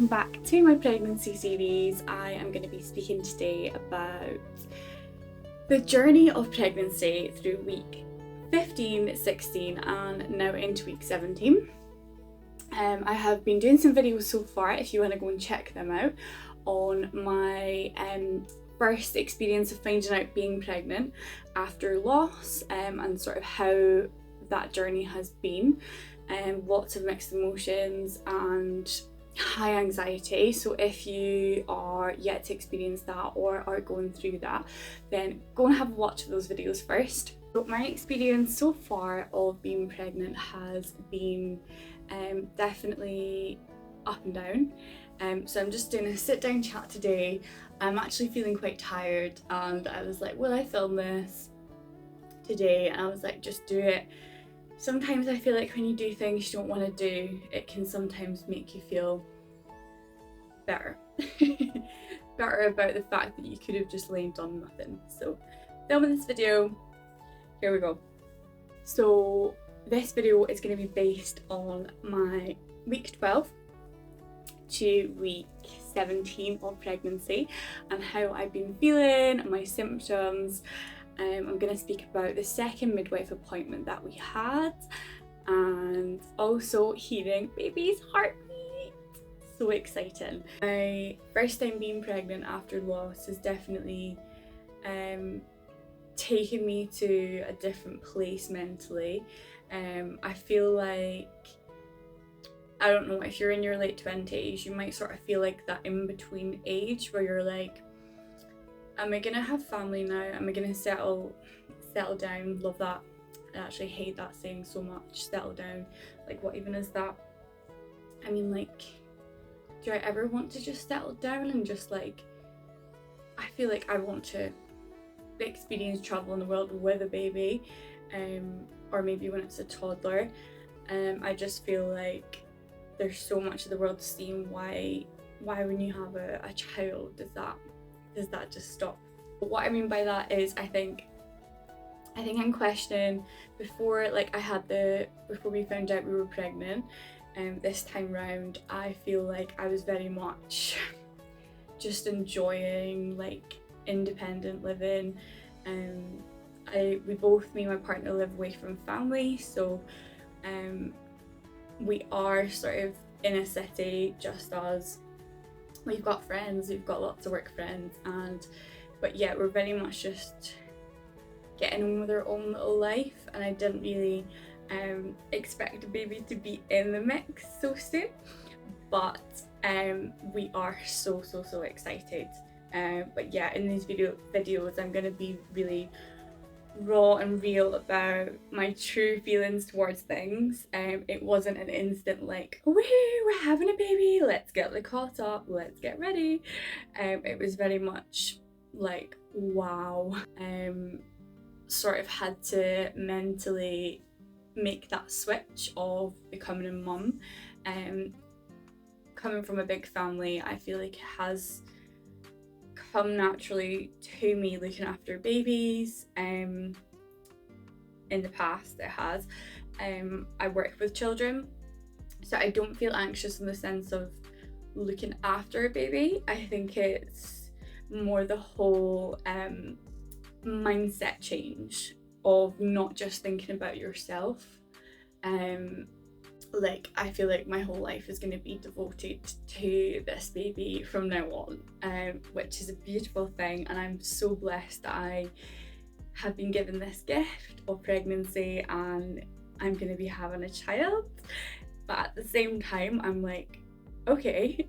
welcome back to my pregnancy series. I am going to be speaking today about the journey of pregnancy through week 15, 16 and now into week 17. I have been doing some videos so far, if you want to go and check them out, on my first experience of finding out being pregnant after loss, and sort of how that journey has been. Lots of mixed emotions and high anxiety. So if you are yet to experience that or are going through that, then go and have a watch of those videos first. So my experience so far of being pregnant has been definitely up and down. So I'm just doing a sit down chat today. I'm actually feeling quite tired and I was like, will I film this today? And I was like, just do it. Sometimes I feel like when you do things you don't want to do, it can sometimes make you feel better. Better about the fact that you could have just laid on nothing. So filming this video, here we go. So this video is going to be based on my week 12 to week 17 of pregnancy and how I've been feeling and my symptoms. I'm going to speak about the second midwife appointment that we had and also hearing baby's heartbeat. So exciting. My first time being pregnant after loss has definitely taken me to a different place mentally. I feel like, I don't know, if you're in your late 20s, you might sort of feel like that in-between age where you're like, am I gonna have family now? Am I gonna settle down? Love that. I actually hate that saying so much, settle down. Like, what even is that? I mean, like, do I ever want to just settle down and just like, I feel like I want to experience travel in the world with a baby, or maybe when it's a toddler. I just feel like there's so much of the world to see, and why when you have a child does that just stop? But what I mean by that is I think I'm questioning before we found out we were pregnant, this time round I feel like I was very much just enjoying like independent living. Me and my partner live away from family, so we are sort of in a city just as we've got friends, we've got lots of work friends, but yeah, we're very much just getting on with our own little life, and I didn't really expect a baby to be in the mix so soon, but we are so excited. But yeah, in these videos I'm going to be really raw and real about my true feelings towards things. It wasn't an instant like, woo, we're having a baby, let's get the cot up, let's get ready. It was very much like, wow. Sort of had to mentally make that switch of becoming a mum. Coming from a big family, I feel like it has come naturally to me looking after babies. In the past it has. I work with children, so I don't feel anxious in the sense of looking after a baby. I think it's more the whole mindset change of not just thinking about yourself. Like, I feel like my whole life is going to be devoted to this baby from now on, which is a beautiful thing, and I'm so blessed that I have been given this gift of pregnancy and I'm going to be having a child. But at the same time I'm like, okay,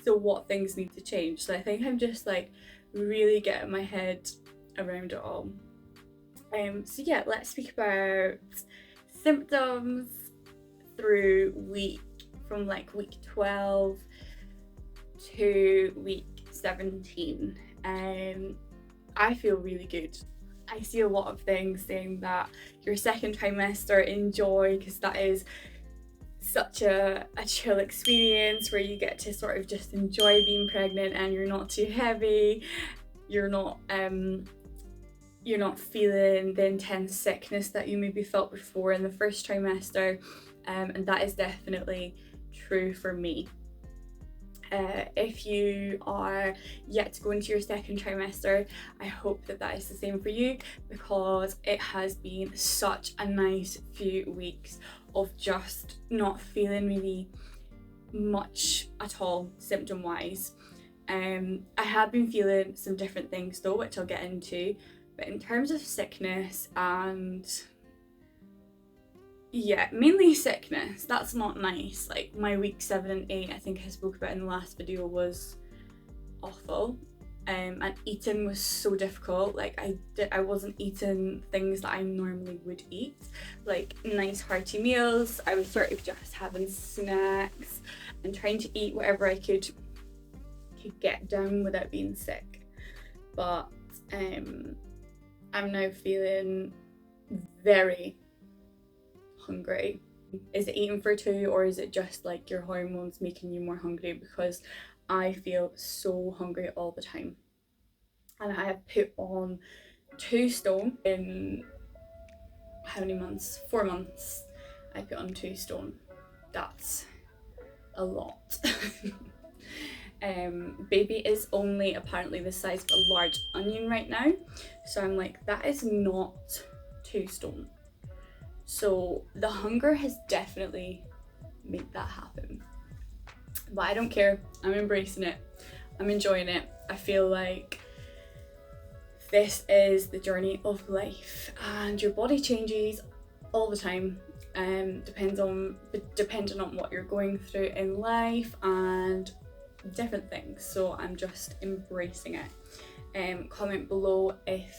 so what things need to change? So I think I'm just like really getting my head around it all. So yeah, let's speak about symptoms through from like week 12 to week 17. I feel really good. I see a lot of things saying that your second trimester, enjoy, because that is such a chill experience where you get to sort of just enjoy being pregnant and you're not too heavy, you're not feeling the intense sickness that you maybe felt before in the first trimester. And that is definitely true for me. If you are yet to go into your second trimester, I hope that that is the same for you, because it has been such a nice few weeks of just not feeling really much at all symptom wise. I have been feeling some different things though, which I'll get into, but in terms of sickness and yeah, mainly sickness, that's not nice. Like my week 7 and 8, I think I spoke about in the last video, was awful. And eating was so difficult. Like I wasn't eating things that I normally would eat, like nice hearty meals. I was sort of just having snacks and trying to eat whatever I could get down without being sick. But I'm now feeling very hungry. Is it eating for two, or is it just like your hormones making you more hungry? Because I feel so hungry all the time, and I have put on 2 stone in how many months? 4 months. I put on 2 stone. That's a lot. Baby is only apparently the size of a large onion right now, so I'm like, that is not 2 stone. So the hunger has definitely made that happen. But I don't care. I'm embracing it. I'm enjoying it. I feel like this is the journey of life, and your body changes all the time. Depending on what you're going through in life and different things. So I'm just embracing it. Comment below if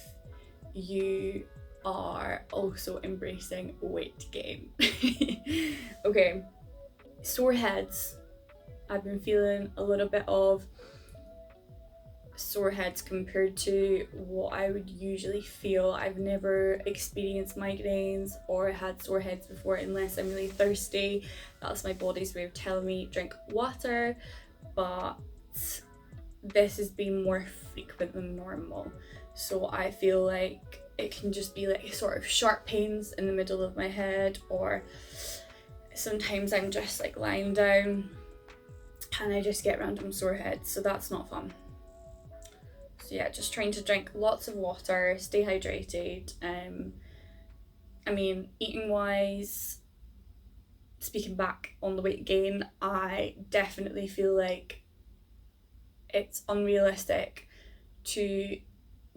you are also embracing weight gain. Okay, sore heads. I've been feeling a little bit of sore heads compared to what I would usually feel. I've never experienced migraines or had sore heads before unless I'm really thirsty. That's my body's way of telling me drink water, but this has been more frequent than normal. So I feel like it can just be like sort of sharp pains in the middle of my head, or sometimes I'm just like lying down and I just get random sore heads, so that's not fun. So yeah, just trying to drink lots of water, stay hydrated. I mean, eating wise, speaking back on the weight gain, I definitely feel like it's unrealistic to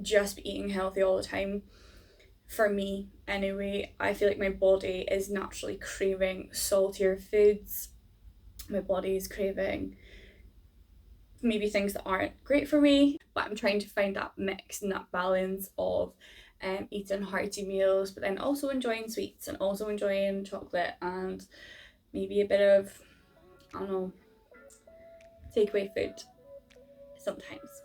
just be eating healthy all the time. For me anyway, I feel like my body is naturally craving saltier foods. My body is craving maybe things that aren't great for me, but I'm trying to find that mix and that balance of eating hearty meals, but then also enjoying sweets and also enjoying chocolate and maybe a bit of, I don't know, takeaway food sometimes.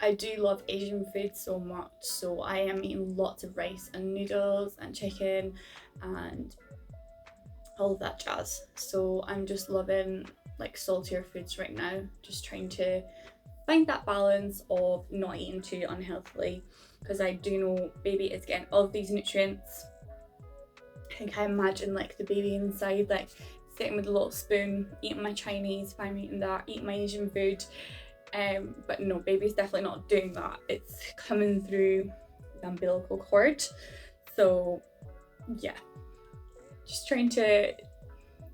I do love Asian food so much, so I am eating lots of rice and noodles and chicken and all of that jazz. So I'm just loving like saltier foods right now, just trying to find that balance of not eating too unhealthily, because I do know baby is getting all of these nutrients. I think I imagine like the baby inside like sitting with a little spoon, eating my Chinese, if I'm eating that, eating my Asian food. But no, baby's definitely not doing that. It's coming through the umbilical cord. So yeah, just trying to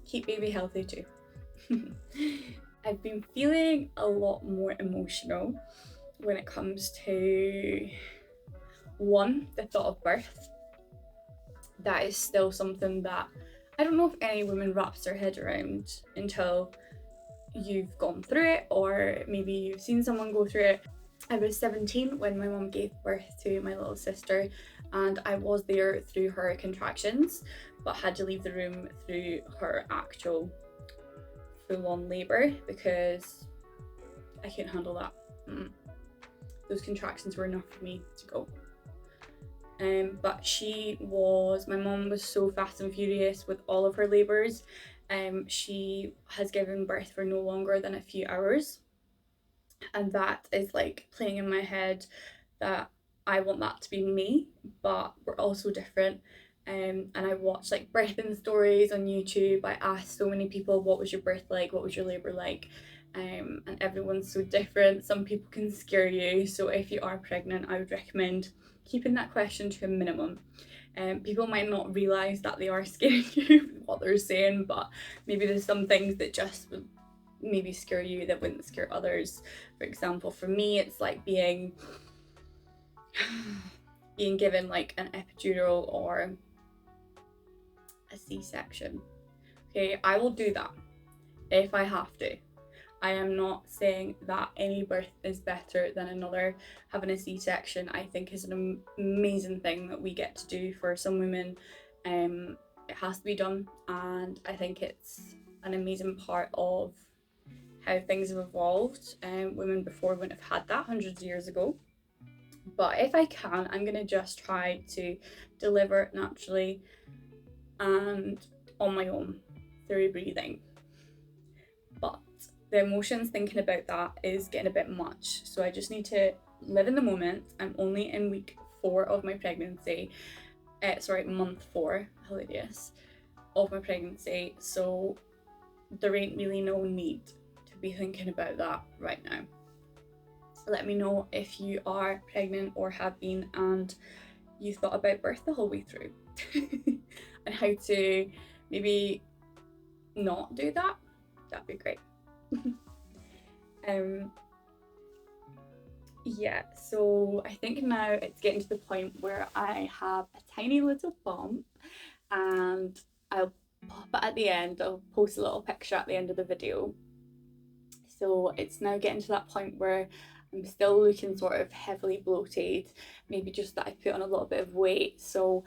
keep baby healthy too. I've been feeling a lot more emotional when it comes to the thought of birth. That is still something that I don't know if any woman wraps their head around until you've gone through it, or maybe you've seen someone go through it. I was 17 when my mum gave birth to my little sister, and I was there through her contractions, but had to leave the room through her actual full-on labour because I couldn't handle that. Those contractions were enough for me to go. But my mum was so fast and furious with all of her labours. She has given birth for no longer than a few hours, and that is like playing in my head that I want that to be me, but we're all so different. And I watched like birthing stories on YouTube. I asked so many people, what was your birth like, what was your labour like, and everyone's so different. Some people can scare you, so if you are pregnant, I would recommend keeping that question to a minimum. People might not realise that they are scaring you with what they're saying, but maybe there's some things that just would maybe scare you that wouldn't scare others. For example, for me, it's like being given like an epidural or a C-section. Okay, I will do that if I have to. I am not saying that any birth is better than another. Having a C-section, I think, is an amazing thing that we get to do for some women. It has to be done, and I think it's an amazing part of how things have evolved. Women before wouldn't have had that hundreds of years ago. But if I can, I'm gonna just try to deliver naturally and on my own through breathing. But the emotions thinking about that is getting a bit much, so I just need to live in the moment. I'm only in week 4 of my pregnancy, month 4, hilarious, of my pregnancy, so there ain't really no need to be thinking about that right now. Let me know if you are pregnant or have been and you thought about birth the whole way through and how to maybe not do that. That'd be great. Yeah, so I think now it's getting to the point where I have a tiny little bump, and I'll pop it at the end. I'll post a little picture at the end of the video. So it's now getting to that point where I'm still looking sort of heavily bloated, maybe just that I put on a little bit of weight. So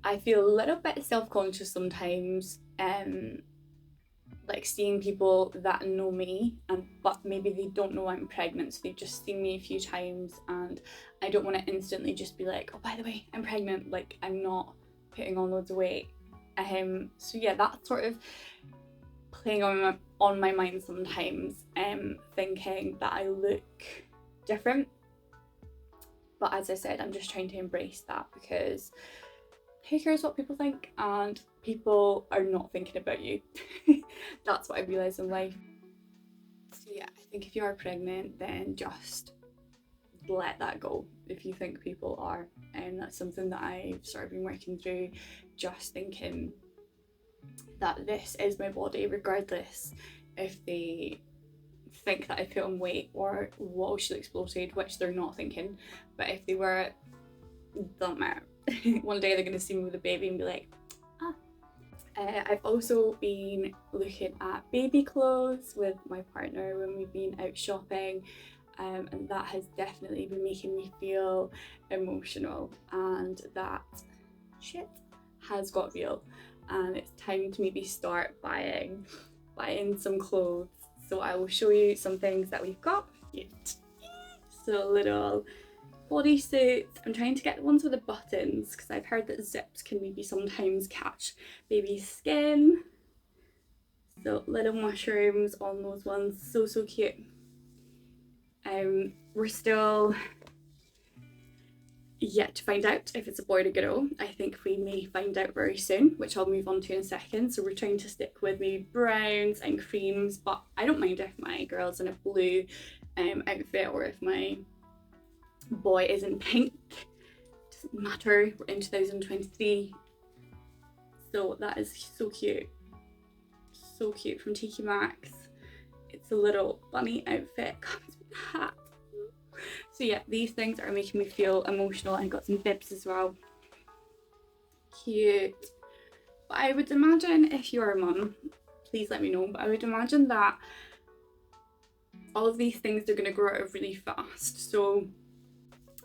I feel a little bit self-conscious sometimes, like seeing people that know me but maybe they don't know I'm pregnant, so they've just seen me a few times, and I don't want to instantly just be like, oh, by the way, I'm pregnant, like I'm not putting on loads of weight. So yeah, that's sort of playing on my mind sometimes, thinking that I look different. But as I said, I'm just trying to embrace that, because who cares what people think, and people are not thinking about you. That's what I realised in life. So yeah, I think if you are pregnant, then just let that go if you think people are. And that's something that I've sort of been working through, just thinking that this is my body, regardless if they think that I put on weight or whoa, she looks bloated, which they're not thinking. But if they were, it doesn't matter. One day they're going to see me with a baby and be like, ah. I've also been looking at baby clothes with my partner when we've been out shopping, and that has definitely been making me feel emotional, and that shit has got real, and it's time to maybe start buying some clothes. So I will show you some things that we've got. So little bodysuits. I'm trying to get the ones with the buttons, because I've heard that zips can maybe sometimes catch baby's skin. So little mushrooms on those ones, so cute. We're still yet to find out if it's a boy or a girl. I think we may find out very soon, which I'll move on to in a second. So we're trying to stick with maybe browns and creams, but I don't mind if my girl's in a blue outfit, or if my boy is in pink. Doesn't matter, we're in 2023. So that is so cute from TK Maxx. It's a little bunny outfit, comes with a hat. So yeah, these things are making me feel emotional. I got some bibs as well, cute. But I would imagine, if you're a mum, please let me know, but I would imagine that all of these things are going to grow out really fast. So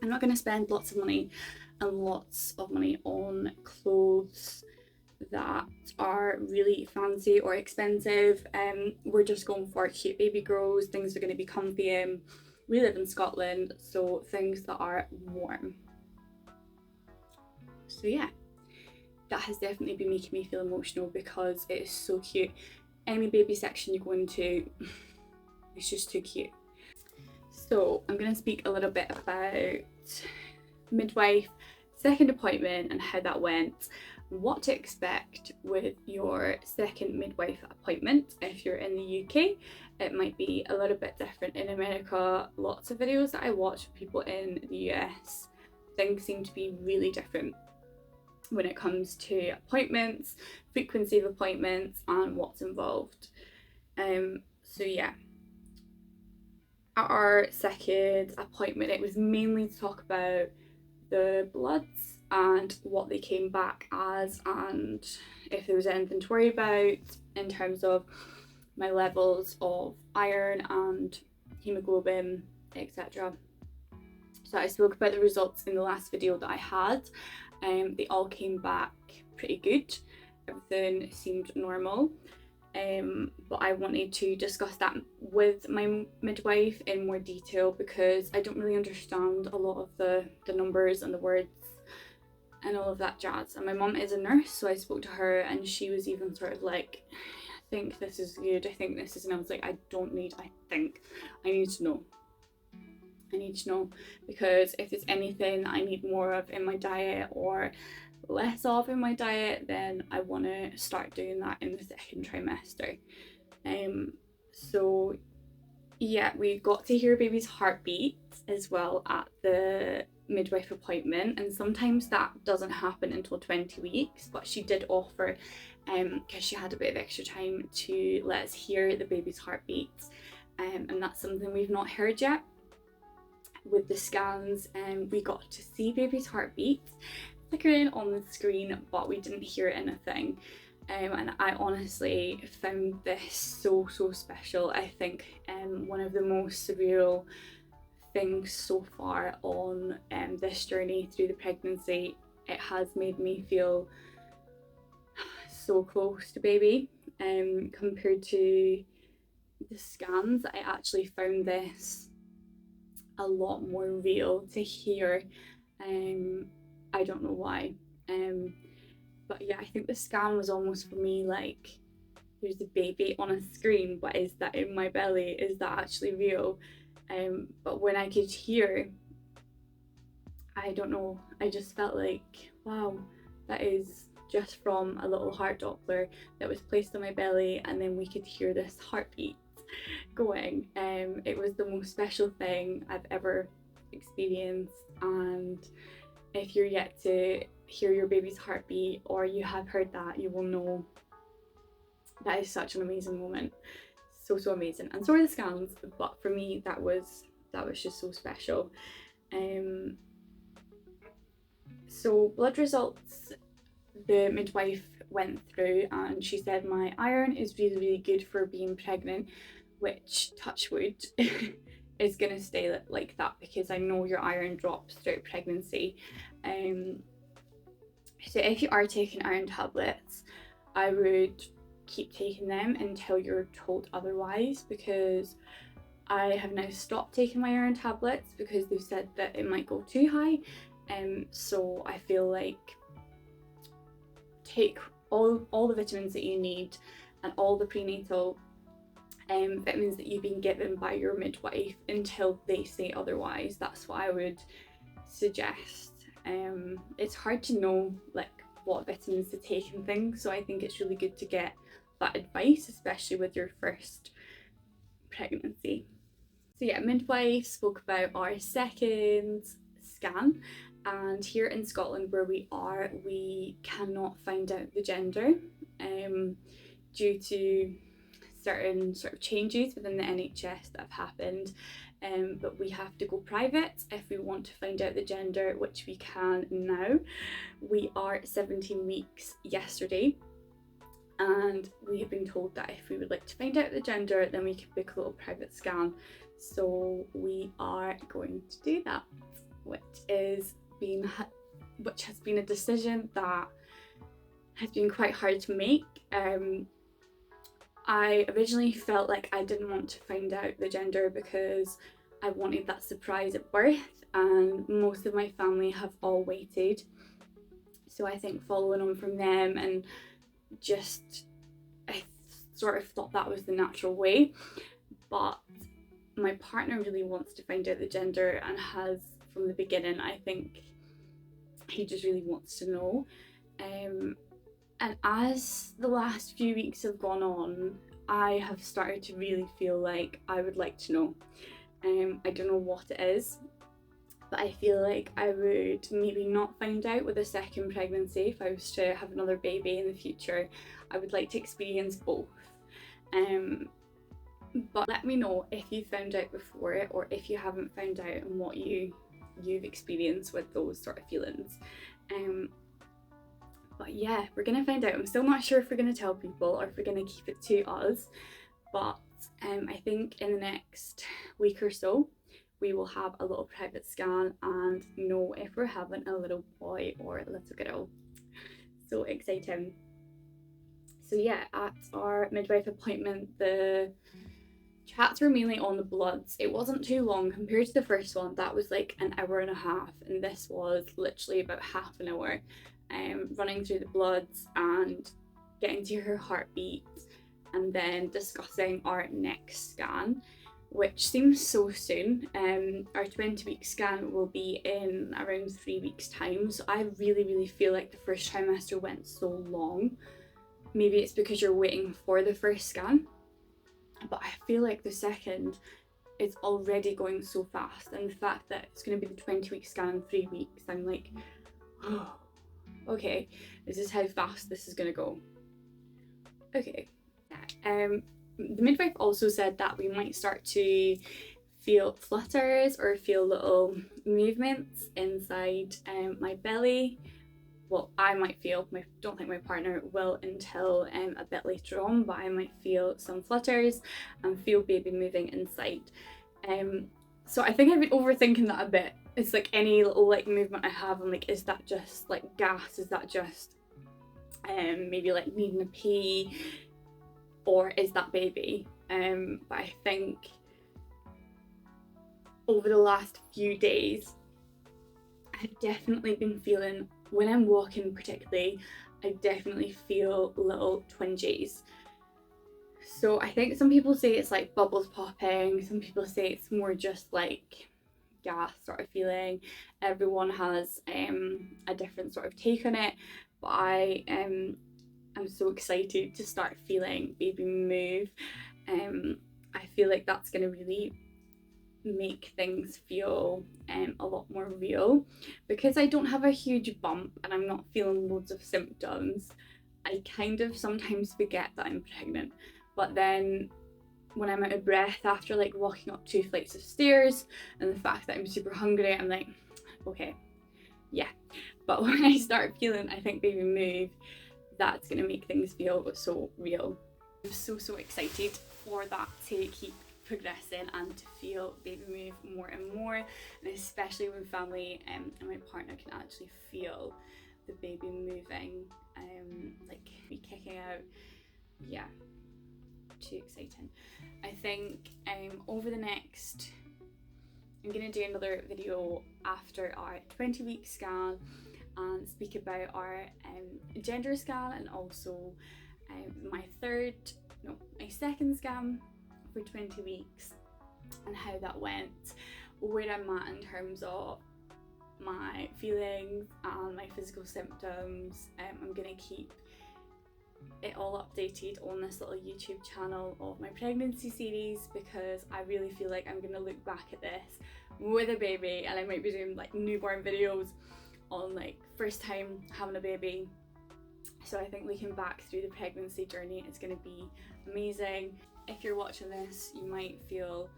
I'm not going to spend lots of money on clothes that are really fancy or expensive. We're just going for cute baby girls. Things are going to be comfy. We live in Scotland, so things that are warm. So yeah, that has definitely been making me feel emotional, because it is so cute. Any baby section you go into, it's just too cute. So I'm going to speak a little bit about midwife, second appointment, and how that went. what to expect with your second midwife appointment. If you're in the UK, it might be a little bit different. In America, lots of videos that I watch of people in the US, things seem to be really different when it comes to appointments, frequency of appointments, and what's involved. So yeah, at our second appointment, it was mainly to talk about the bloods and what they came back as, and if there was anything to worry about in terms of my levels of iron and hemoglobin, etc. So I spoke about the results in the last video that I had. They all came back pretty good. Everything seemed normal. But I wanted to discuss that with my midwife in more detail because I don't really understand a lot of the numbers and the words and all of that jazz. And my mum is a nurse, so I spoke to her and she was even sort of like, I think this is good, I think this is, and I was like, I need to know. I need to know, because if there's anything I need more of in my diet or less of in my diet, then I want to start doing that in the second trimester. So yeah, we got to hear baby's heartbeat as well at the midwife appointment, and sometimes that doesn't happen until 20 weeks, but she did offer, because she had a bit of extra time, to let us hear the baby's heartbeat, and that's something we've not heard yet. With the scans, we got to see baby's heartbeat flickering on the screen, but we didn't hear anything. And I honestly found this so special. I think one of the most surreal things so far on this journey through the pregnancy. It has made me feel so close to baby. Compared to the scans, I actually found this a lot more real to hear. I don't know why. But yeah, I think the scan was almost for me like, there's a baby on a screen, but is that in my belly? Is that actually real? But when I could hear, I don't know, I just felt like, wow, that is just from a little heart Doppler that was placed on my belly, and then we could hear this heartbeat going. It was the most special thing I've ever experienced, and if you're yet to hear your baby's heartbeat, or you have heard that, you will know that is such an amazing moment. So amazing. And so are the scans, but for me that was just so special. So blood results, the midwife went through and she said my iron is really good for being pregnant, which, touch wood, is going to stay like that, because I know your iron drops throughout pregnancy. So if you are taking iron tablets, I would keep taking them until you're told otherwise, because I have now stopped taking my iron tablets because they've said that it might go too high. So I feel like take all the vitamins that you need and all the prenatal vitamins that you've been given by your midwife until they say otherwise. That's what I would suggest. It's hard to know like what vitamins to take and things, so I think it's really good to get that advice, especially with your first pregnancy. So yeah, midwife spoke about our second scan, and here in Scotland where we are, we cannot find out the gender due to certain sort of changes within the NHS that have happened, but we have to go private if we want to find out the gender, which we can now. We are 17 weeks yesterday, and we have been told that if we would like to find out the gender, then we can book a little private scan. So we are going to do that, which has been a decision that has been quite hard to make. I originally felt like I didn't want to find out the gender because I wanted that surprise at birth, and most of my family have all waited. So I think following on from them, and just I sort of thought that was the natural way. But my partner really wants to find out the gender and has from the beginning. I think he just really wants to know. And as the last few weeks have gone on, I have started to really feel like I would like to know. I don't know what it is, but I feel like I would maybe not find out with a second pregnancy. If I was to have another baby in the future, I would like to experience both. But let me know if you found out before it, or if you haven't found out, and what you've experienced with those sort of feelings. But yeah, we're gonna find out. I'm still not sure if we're gonna tell people or if we're gonna keep it to us, but I think in the next week or so we will have a little private scan and know if we're having a little boy or a little girl. So exciting. So yeah, at our midwife appointment, the chats were mainly on the bloods. It wasn't too long compared to the first one. That was like an hour and a half, and this was literally about half an hour, running through the bloods and getting to her heartbeat, and then discussing our next scan, which seems so soon. Our 20-week scan will be in around 3 weeks' time, so I really feel like the first trimester went so long. Maybe it's because you're waiting for the first scan, but I feel like the second is already going so fast, and the fact that it's going to be the 20-week scan in 3 weeks, I'm like, oh, okay, this is how fast this is going to go. Okay. The midwife also said that we might start to feel flutters or feel little movements inside my belly. Well, I might feel, I don't think my partner will until a bit later on, but I might feel some flutters and feel baby moving inside. So I think I've been overthinking that a bit. It's like any little like movement I have, I'm like, is that just like gas? Is that just maybe like needing a pee? Or is that baby? But I think over the last few days, I've definitely been feeling, when I'm walking particularly, I definitely feel little twinges. So I think some people say it's like bubbles popping, some people say it's more just like gas sort of feeling. Everyone has a different sort of take on it, but I'm so excited to start feeling baby move. I feel like that's going to really make things feel a lot more real, because I don't have a huge bump and I'm not feeling loads of symptoms. I kind of sometimes forget that I'm pregnant, but then when I'm out of breath after like walking up 2 flights of stairs, and the fact that I'm super hungry, I'm like, okay, yeah. But when I start feeling, I think baby move, that's going to make things feel so real. I'm so excited for that to keep progressing and to feel baby move more and more, and especially when family and my partner can actually feel the baby moving, like be kicking out. Yeah, too exciting. I think over the next, I'm going to do another video after our 20-week scan and speak about our gender scan, and also my second scan for 20 weeks and how that went, where I'm at in terms of my feelings and my physical symptoms. I'm going to keep it all updated on this little YouTube channel of my pregnancy series, because I really feel like I'm going to look back at this with a baby, and I might be doing like newborn videos on like first time having a baby. So I think looking back through the pregnancy journey is going to be amazing. If you're watching this, you might feel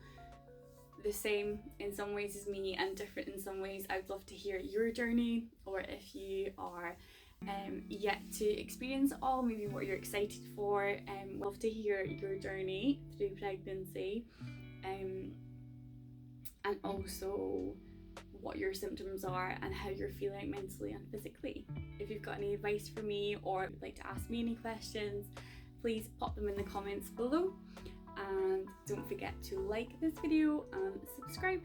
the same in some ways as me and different in some ways. I'd love to hear your journey, or if you are yet to experience it all, maybe what you're excited for. Love to hear your journey through pregnancy, and also what your symptoms are and how you're feeling mentally and physically. If you've got any advice for me or would like to ask me any questions, please pop them in the comments below, and don't forget to like this video and subscribe.